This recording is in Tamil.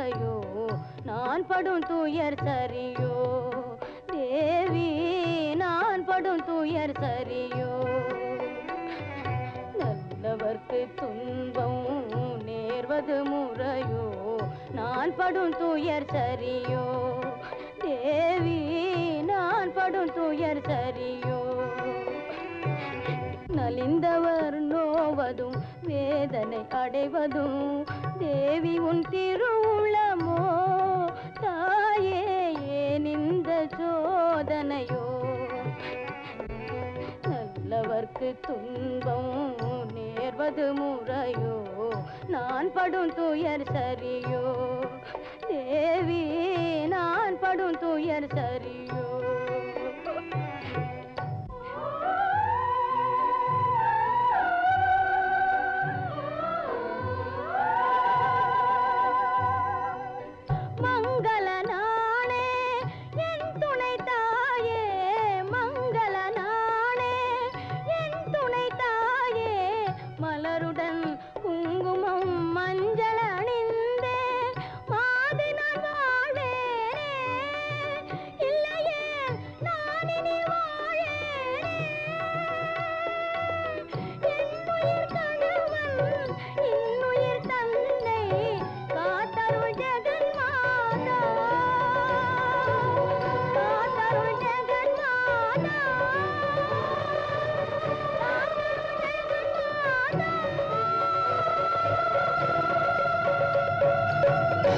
முறையோ நான் படும் துயர் சரியோ தேவி நான் படும் துயர் சரியோ நல்லவர்க்கு துன்பம் நேர்வது முறையோ நான் படும் துயர் சரியோ தேவி நான் படும் துயர் சரியோ நலிந்தவர் நோவதும் வேதனை அடைவதும் தேவி உன் திருவுளமோ தாயே ஏன் இந்த சோதனையோ நல்லவர்க்கு துன்பம் நேர்வது முறையோ நான் படும் துயர் சரியோ தேவி நான் படும் துயர் சரியோ